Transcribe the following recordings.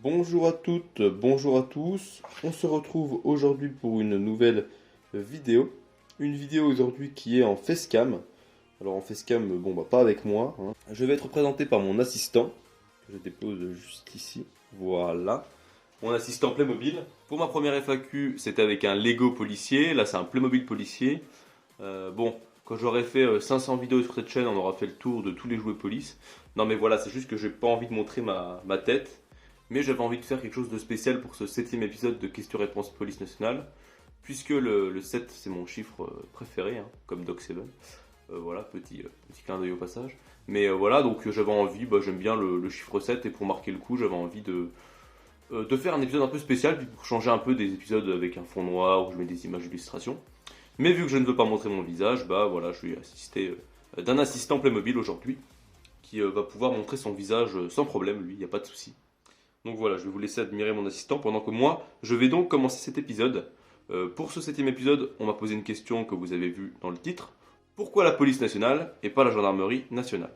Bonjour à toutes, bonjour à tous. On se retrouve aujourd'hui pour une nouvelle vidéo. Une vidéo aujourd'hui qui est en facecam. Alors en facecam, bon bah pas avec moi, hein. Je vais être présenté par mon assistant, que je dépose juste ici. Voilà. Mon assistant Playmobil. Pour ma première FAQ, c'était avec un Lego policier. Là, c'est un Playmobil policier. Bon, quand j'aurai fait 500 vidéos sur cette chaîne, on aura fait le tour de tous les jouets police. Non mais voilà, c'est juste que j'ai pas envie de montrer ma tête. Mais j'avais envie de faire quelque chose de spécial pour ce 7e épisode de questions-réponses police nationale. Puisque le 7, c'est mon chiffre préféré, hein, comme Doc 7. Voilà, petit clin d'œil au passage. Mais voilà, donc j'avais envie, j'aime bien le chiffre 7. Et pour marquer le coup, j'avais envie de faire un épisode un peu spécial. Puis pour changer un peu des épisodes avec un fond noir où je mets des images d'illustration. Mais vu que je ne veux pas montrer mon visage, voilà, je suis assisté d'un assistant Playmobil aujourd'hui. Qui va pouvoir montrer son visage sans problème, lui, il n'y a pas de souci. Donc voilà, je vais vous laisser admirer mon assistant pendant que moi, je vais donc commencer cet épisode. Pour ce 7e épisode, on m'a posé une question que vous avez vue dans le titre. Pourquoi la police nationale et pas la gendarmerie nationale?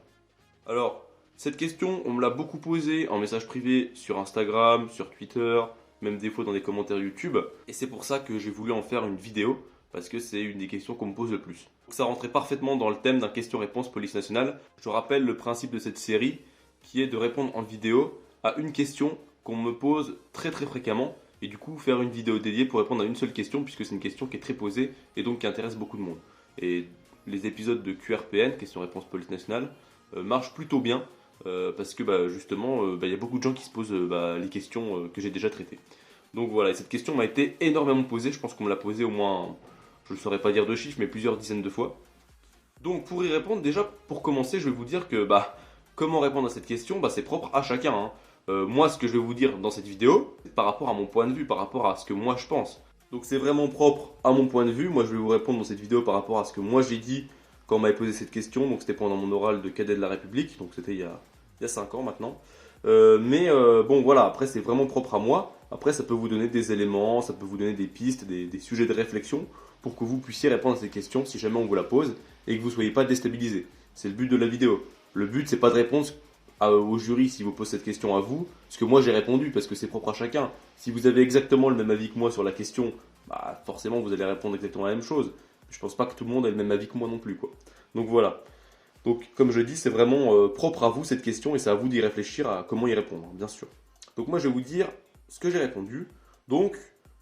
Alors, cette question, on me l'a beaucoup posée en message privé sur Instagram, sur Twitter, même des fois dans des commentaires YouTube. Et c'est pour ça que j'ai voulu en faire une vidéo, parce que c'est une des questions qu'on me pose le plus. Donc ça rentrait parfaitement dans le thème d'un question-réponse police nationale. Je rappelle le principe de cette série, qui est de répondre en vidéo à une question qu'on me pose très fréquemment et du coup faire une vidéo dédiée pour répondre à une seule question puisque c'est une question qui est très posée et donc qui intéresse beaucoup de monde. Et les épisodes de QRPN, question-réponse police nationale, marchent plutôt bien parce que justement il y a beaucoup de gens qui se posent les questions que j'ai déjà traitées. Donc voilà, et cette question m'a été énormément posée, je pense qu'on me l'a posée au moins, je ne saurais pas dire de chiffres, mais plusieurs dizaines de fois. Donc pour y répondre, déjà pour commencer, je vais vous dire que comment répondre à cette question, c'est propre à chacun, hein. Moi, ce que je vais vous dire dans cette vidéo, c'est par rapport à mon point de vue, par rapport à ce que moi je pense. Donc c'est vraiment propre à mon point de vue. Moi, je vais vous répondre dans cette vidéo par rapport à ce que moi j'ai dit quand on m'avait posé cette question. Donc c'était pendant mon oral de cadet de la République, donc c'était il y a 5 ans maintenant. Bon voilà, après c'est vraiment propre à moi. Après ça peut vous donner des éléments, ça peut vous donner des pistes, des sujets de réflexion pour que vous puissiez répondre à cette question si jamais on vous la pose et que vous ne soyez pas déstabilisé. C'est le but de la vidéo. Le but c'est pas de répondre au jury s'il vous pose cette question à vous, ce que moi j'ai répondu parce que c'est propre à chacun. Si vous avez exactement le même avis que moi sur la question, forcément vous allez répondre exactement la même chose. Je pense pas que tout le monde ait le même avis que moi non plus, quoi. Donc voilà. Donc comme je dis, c'est vraiment propre à vous cette question et c'est à vous d'y réfléchir à comment y répondre, hein, bien sûr. Donc moi je vais vous dire ce que j'ai répondu. Donc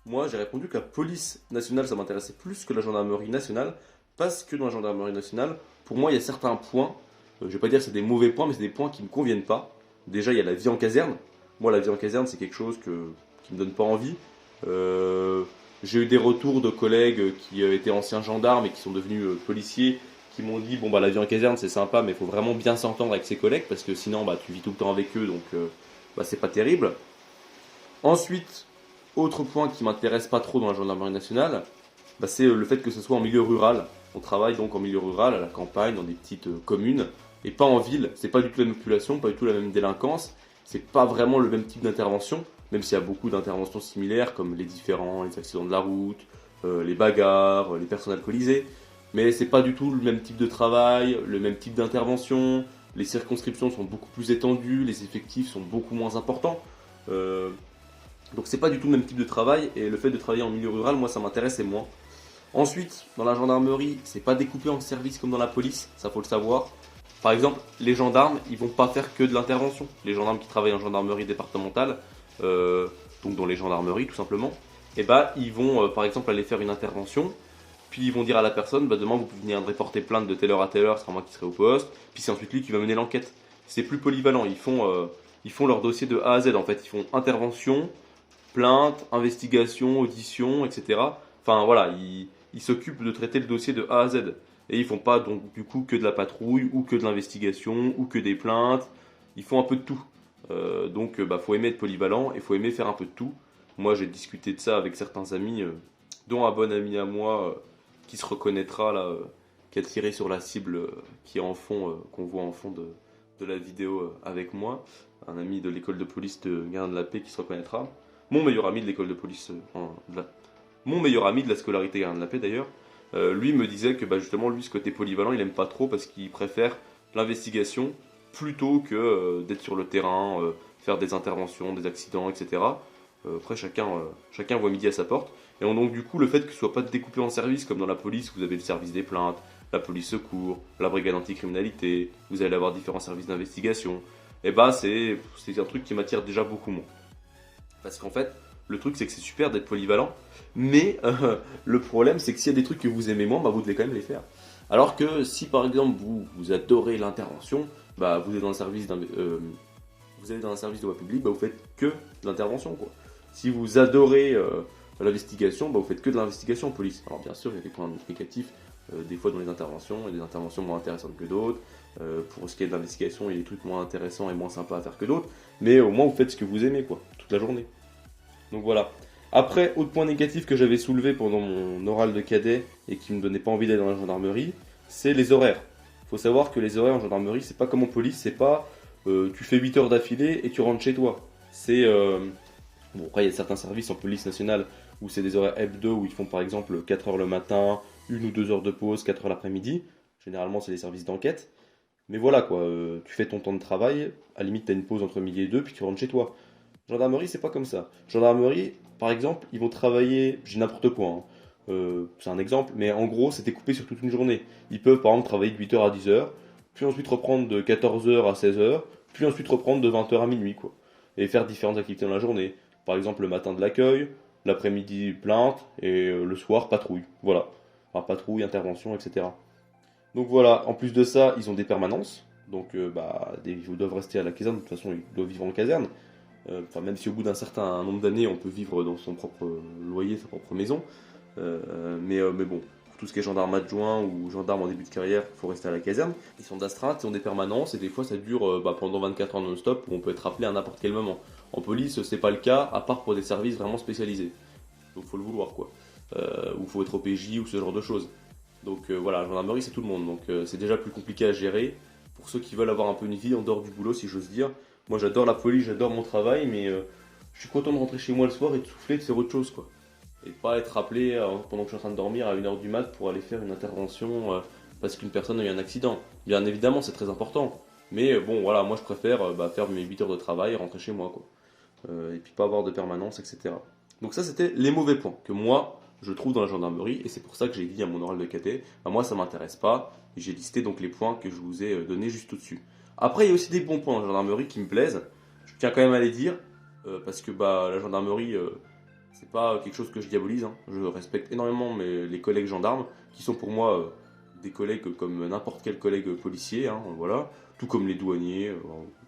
moi j'ai répondu que la police nationale ça m'intéressait plus que la gendarmerie nationale parce que dans la gendarmerie nationale, pour moi il y a certains points, je vais pas dire que c'est des mauvais points mais c'est des points qui me conviennent pas. Déjà il y a la vie en caserne. Moi la vie en caserne c'est quelque chose qui me donne pas envie. J'ai eu des retours de collègues qui étaient anciens gendarmes et qui sont devenus policiers qui m'ont dit bon la vie en caserne c'est sympa mais il faut vraiment bien s'entendre avec ses collègues parce que sinon tu vis tout le temps avec eux donc c'est pas terrible. Ensuite, autre point qui m'intéresse pas trop dans la gendarmerie nationale, c'est le fait que ce soit en milieu rural. On travaille donc en milieu rural, à la campagne, dans des petites communes, et pas en ville. C'est pas du tout la même population, pas du tout la même délinquance, c'est pas vraiment le même type d'intervention, même s'il y a beaucoup d'interventions similaires comme les accidents de la route, les bagarres, les personnes alcoolisées. Mais c'est pas du tout le même type de travail, le même type d'intervention. Les circonscriptions sont beaucoup plus étendues, les effectifs sont beaucoup moins importants. Donc c'est pas du tout le même type de travail et le fait de travailler en milieu rural, moi ça m'intéresse et moins. Ensuite, dans la gendarmerie, c'est pas découpé en services comme dans la police, ça faut le savoir. Par exemple, les gendarmes, ils vont pas faire que de l'intervention. Les gendarmes qui travaillent en gendarmerie départementale, donc dans les gendarmeries tout simplement, ils vont par exemple aller faire une intervention. Puis ils vont dire à la personne, demain vous pouvez venir reporter plainte de telle heure à telle heure, ce sera moi qui serai au poste. Puis c'est ensuite lui qui va mener l'enquête. C'est plus polyvalent, ils font leur dossier de A à Z en fait. Ils font intervention, plainte, investigation, audition, etc. Enfin voilà, ils s'occupent de traiter le dossier de A à Z. Et ils font pas donc du coup que de la patrouille, ou que de l'investigation, ou que des plaintes. Ils font un peu de tout. Donc faut aimer être polyvalent et faut aimer faire un peu de tout. Moi j'ai discuté de ça avec certains amis, dont un bon ami à moi qui se reconnaîtra là, qui a tiré sur la cible qui est en fond, qu'on voit en fond de la vidéo avec moi. Un ami de l'école de police de Gardien de la Paix qui se reconnaîtra. Mon meilleur ami de l'école de police, mon meilleur ami de la scolarité Gardien de la Paix d'ailleurs, lui me disait que justement lui ce côté polyvalent il aime pas trop parce qu'il préfère l'investigation plutôt que d'être sur le terrain, faire des interventions, des accidents, etc. Après, chacun voit midi à sa porte. Et donc, du coup, le fait que ce soit pas découpé en services, comme dans la police, vous avez le service des plaintes, la police secours, la brigade anticriminalité, vous allez avoir différents services d'investigation, et bah, c'est un truc qui m'attire déjà beaucoup moins. Parce qu'en fait, le truc, c'est que c'est super d'être polyvalent, mais le problème, c'est que s'il y a des trucs que vous aimez moins, bah, vous devez quand même les faire. Alors que si, par exemple, vous adorez l'intervention, bah, vous êtes dans un service vous allez dans un service de voie publique, bah, vous faites que de l'intervention, quoi. Si vous adorez l'investigation, bah, vous faites que de l'investigation en police. Alors bien sûr, il y a des points négatifs, des fois dans les interventions, il y a des interventions moins intéressantes que d'autres. Pour ce qui est de l'investigation, il y a des trucs moins intéressants et moins sympas à faire que d'autres. Mais au moins, vous faites ce que vous aimez, quoi, toute la journée. Donc voilà. Après, autre point négatif que j'avais soulevé pendant mon oral de cadet et qui me donnait pas envie d'aller dans la gendarmerie, c'est les horaires. Il faut savoir que les horaires en gendarmerie, c'est pas comme en police, c'est pas tu fais 8 heures d'affilée et tu rentres chez toi. C'est bon, après, il y a certains services en police nationale où c'est des horaires hebdo où ils font par exemple 4 heures le matin, 1 ou 2 heures de pause, 4 heures l'après-midi. Généralement, c'est les services d'enquête. Mais voilà quoi, tu fais ton temps de travail, à la limite, tu as une pause entre midi et deux, puis tu rentres chez toi. Gendarmerie, c'est pas comme ça. Gendarmerie, par exemple, ils vont travailler, j'ai n'importe quoi, hein. C'est un exemple, mais en gros, c'est découpé sur toute une journée. Ils peuvent par exemple travailler de 8 heures à 10 heures, puis ensuite reprendre de 14 heures à 16 heures, puis ensuite reprendre de 20 heures à minuit, quoi. Et faire différentes activités dans la journée. Par exemple, le matin de l'accueil, l'après-midi plainte, et le soir patrouille. Voilà. Enfin, patrouille, intervention, etc. Donc voilà, en plus de ça, ils ont des permanences. Donc bah, ils doivent rester à la caserne, de toute façon, ils doivent vivre en caserne. Enfin, même si au bout d'un certain nombre d'années, on peut vivre dans son propre loyer, sa propre maison. Mais bon, pour tout ce qui est gendarme adjoint ou gendarme en début de carrière, il faut rester à la caserne. Ils sont d'astreinte, ils ont des permanences et des fois ça dure pendant 24 heures non-stop où on peut être appelé à n'importe quel moment. En police, c'est pas le cas, à part pour des services vraiment spécialisés. Donc faut le vouloir quoi. Ou faut être au PJ ou ce genre de choses. Donc voilà, la gendarmerie c'est tout le monde, donc c'est déjà plus compliqué à gérer. Pour ceux qui veulent avoir un peu une vie en dehors du boulot, si j'ose dire. Moi j'adore la police, j'adore mon travail, mais je suis content de rentrer chez moi le soir et de souffler, de faire autre chose quoi. Et de pas être appelé pendant que je suis en train de dormir à 1 heure du mat pour aller faire une intervention parce qu'une personne a eu un accident. Bien évidemment c'est très important, mais bon voilà, moi je préfère faire mes 8 heures de travail et rentrer chez moi quoi. Et puis pas avoir de permanence, etc. Donc ça c'était les mauvais points que moi je trouve dans la gendarmerie et c'est pour ça que j'ai dit à mon oral de cadet, bah, moi ça m'intéresse pas, et j'ai listé donc les points que je vous ai donnés juste au-dessus. Après il y a aussi des bons points dans la gendarmerie qui me plaisent, je tiens quand même à les dire, parce que bah, la gendarmerie c'est pas quelque chose que je diabolise, hein. Je respecte énormément les collègues gendarmes qui sont pour moi des collègues comme n'importe quel collègue policier, hein, voilà, tout comme les douaniers,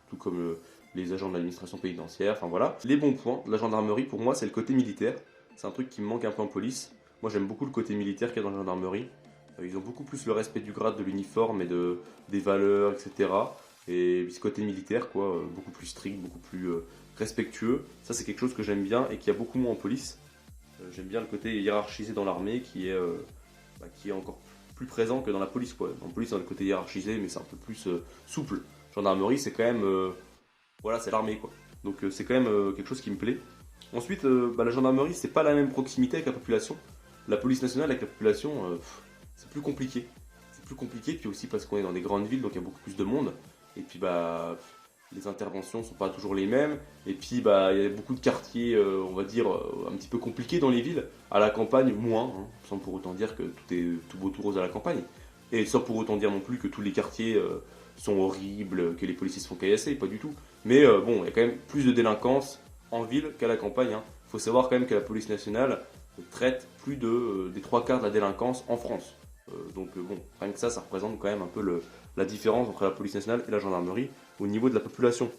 tout comme les agents de l'administration pénitentiaire, enfin voilà. Les bons points de la gendarmerie, pour moi, c'est le côté militaire. C'est un truc qui me manque un peu en police. Moi, j'aime beaucoup le côté militaire qu'il y a dans la gendarmerie. Ils ont beaucoup plus le respect du grade, de l'uniforme et des valeurs, etc. Et ce côté militaire, quoi, beaucoup plus strict, beaucoup plus respectueux. Ça, c'est quelque chose que j'aime bien et qui a beaucoup moins en police. J'aime bien le côté hiérarchisé dans l'armée qui est encore plus présent que dans la police, quoi. En police, on a le côté hiérarchisé, mais c'est un peu plus souple. Gendarmerie, c'est quand même voilà, c'est l'armée quoi. Donc c'est quand même quelque chose qui me plaît. Ensuite, la gendarmerie, c'est pas la même proximité avec la population. La police nationale avec la population, c'est plus compliqué. C'est plus compliqué, puis aussi parce qu'on est dans des grandes villes, donc il y a beaucoup plus de monde. Et puis les interventions sont pas toujours les mêmes. Et puis il y a beaucoup de quartiers, on va dire, un petit peu compliqués dans les villes. À la campagne, moins, hein, sans pour autant dire que tout est tout beau tout rose à la campagne. Et sans pour autant dire non plus que tous les quartiers sont horribles, que les policiers se font caillasser, pas du tout. Mais bon, il y a quand même plus de délinquance en ville qu'à la campagne, hein. Faut savoir quand même que la police nationale traite plus des 3 quarts de la délinquance en France. Donc bon, rien que ça représente quand même un peu la différence entre la police nationale et la gendarmerie au niveau de la population.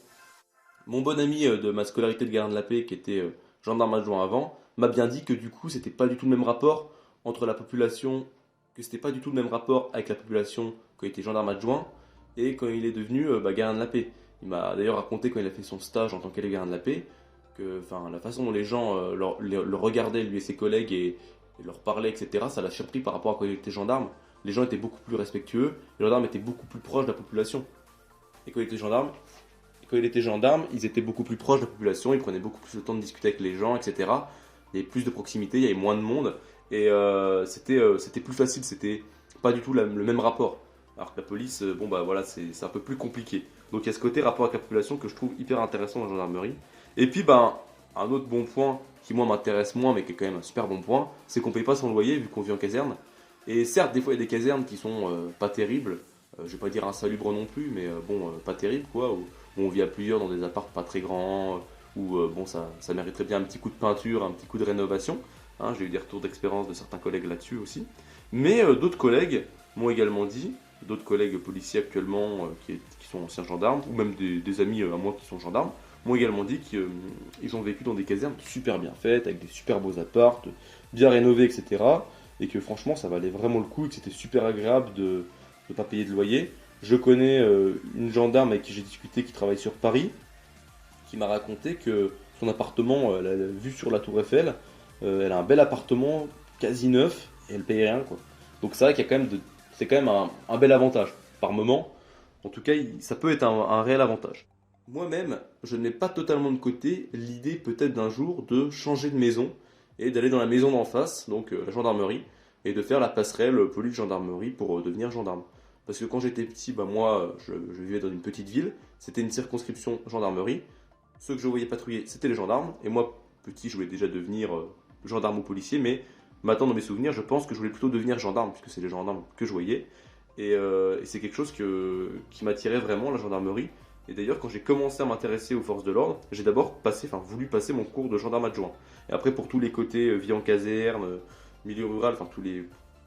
Mon bon ami de ma scolarité de gardien de la paix, qui était gendarme adjoint avant, m'a bien dit que du coup, c'était pas du tout le même rapport entre la population, que c'était pas du tout le même rapport avec la population quand il était gendarme adjoint et quand il est devenu gardien de la paix. Il m'a d'ailleurs raconté quand il a fait son stage en tant qu'élève gardien de la paix que la façon dont les gens le regardaient, lui et ses collègues, et leur parlaient, etc., ça l'a surpris par rapport à quand il était gendarme. Les gens étaient beaucoup plus respectueux, les gendarmes étaient beaucoup plus proches de la population. Et quand il était gendarme, ils étaient beaucoup plus proches de la population, ils prenaient beaucoup plus le temps de discuter avec les gens, etc. Il y avait plus de proximité, il y avait moins de monde, et c'était plus facile, c'était pas du tout le même rapport. Alors que la police, bon bah voilà, c'est un peu plus compliqué. Donc il y a ce côté rapport avec la population que je trouve hyper intéressant dans la gendarmerie. Et puis ben, un autre bon point qui moi m'intéresse moins mais qui est quand même un super bon point, c'est qu'on paye pas son loyer vu qu'on vit en caserne. Et certes, des fois il y a des casernes qui sont pas terribles, je vais pas dire insalubres non plus, mais bon, pas terribles quoi, où on vit à plusieurs dans des apparts pas très grands, où bon ça mériterait bien un petit coup de peinture, un petit coup de rénovation. Hein, j'ai eu des retours d'expérience de certains collègues là-dessus aussi. Mais d'autres collègues m'ont également dit, d'autres collègues policiers actuellement qui sont anciens gendarmes, ou même des amis à moi qui sont gendarmes, m'ont également dit qu'ils ont vécu dans des casernes super bien faites, avec des super beaux apparts, bien rénovés, etc. Et que franchement ça valait vraiment le coup et que c'était super agréable de ne pas payer de loyer. Je connais une gendarme avec qui j'ai discuté qui travaille sur Paris, qui m'a raconté que son appartement, elle a vue sur la Tour Eiffel, elle a un bel appartement quasi neuf et elle paye rien quoi. Donc c'est vrai qu'il y a quand même c'est quand même un bel avantage par moment. En tout cas, ça peut être un réel avantage. Moi-même, je n'ai pas totalement de côté l'idée peut-être d'un jour de changer de maison et d'aller dans la maison d'en face, donc la gendarmerie, et de faire la passerelle police-gendarmerie pour devenir gendarme. Parce que quand j'étais petit, bah moi, je vivais dans une petite ville, c'était une circonscription gendarmerie. Ceux que je voyais patrouiller, c'était les gendarmes, et moi, petit, je voulais déjà devenir gendarme ou policier, mais maintenant, dans mes souvenirs, je pense que je voulais plutôt devenir gendarme, puisque c'est les gendarmes que je voyais. Et c'est quelque chose qui m'attirait vraiment, la gendarmerie. Et d'ailleurs, quand j'ai commencé à m'intéresser aux forces de l'ordre, j'ai d'abord voulu passer mon cours de gendarme adjoint. Et après, pour tous les côtés vie en caserne, milieu rural, enfin tous les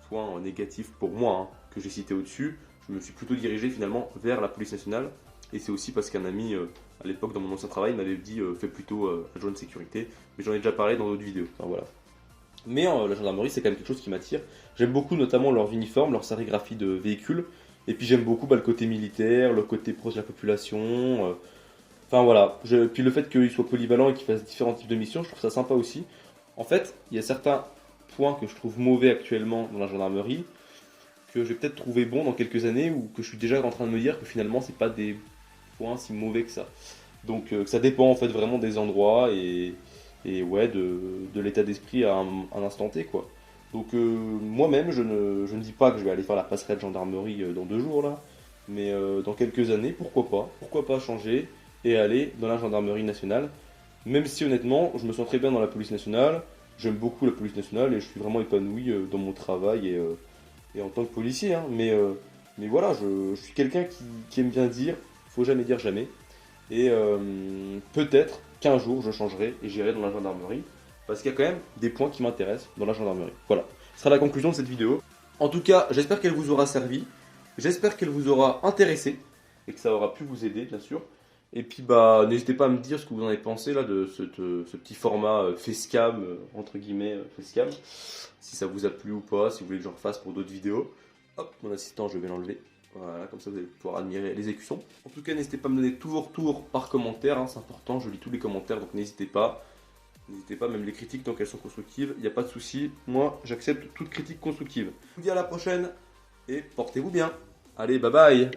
points négatifs pour moi hein, que j'ai cités au-dessus, je me suis plutôt dirigé finalement vers la police nationale. Et c'est aussi parce qu'un ami, à l'époque, dans mon ancien travail, m'avait dit fais plutôt adjoint de sécurité. Mais j'en ai déjà parlé dans d'autres vidéos. Enfin, voilà. Mais la gendarmerie, c'est quand même quelque chose qui m'attire. J'aime beaucoup notamment leur uniforme, leur sérigraphie de véhicules. Et puis j'aime beaucoup le côté militaire, le côté proche de la population. Enfin voilà. Puis le fait qu'ils soient polyvalents et qu'ils fassent différents types de missions, je trouve ça sympa aussi. En fait, il y a certains points que je trouve mauvais actuellement dans la gendarmerie, que je vais peut-être trouver bons dans quelques années, ou que je suis déjà en train de me dire que finalement, c'est pas des points si mauvais que ça. Donc ça dépend en fait vraiment des endroits et ouais, de l'état d'esprit à un instant T, quoi. Donc moi-même, je ne dis pas que je vais aller faire la passerelle gendarmerie dans 2 jours, là, mais dans quelques années, pourquoi pas changer et aller dans la gendarmerie nationale, même si honnêtement, je me sens très bien dans la police nationale, j'aime beaucoup la police nationale et je suis vraiment épanoui dans mon travail et en tant que policier, hein, mais voilà, je suis quelqu'un qui aime bien dire, faut jamais dire jamais, et peut-être qu'un jour je changerai et j'irai dans la gendarmerie. Parce qu'il y a quand même des points qui m'intéressent dans la gendarmerie. Voilà, ce sera la conclusion de cette vidéo. En tout cas, j'espère qu'elle vous aura servi. J'espère qu'elle vous aura intéressé. Et que ça aura pu vous aider, bien sûr. Et puis, bah, n'hésitez pas à me dire ce que vous en avez pensé là, de ce petit format facecam, entre guillemets, facecam. Si ça vous a plu ou pas, si vous voulez que j'en refasse pour d'autres vidéos. Hop, mon assistant, je vais l'enlever. Voilà, comme ça vous allez pouvoir admirer les écussons. En tout cas, n'hésitez pas à me donner tous vos retours par commentaire, hein, c'est important, je lis tous les commentaires, donc n'hésitez pas. N'hésitez pas, même les critiques, tant qu'elles sont constructives, il n'y a pas de souci. Moi, j'accepte toute critique constructive. Je vous dis à la prochaine et portez-vous bien. Allez, bye bye!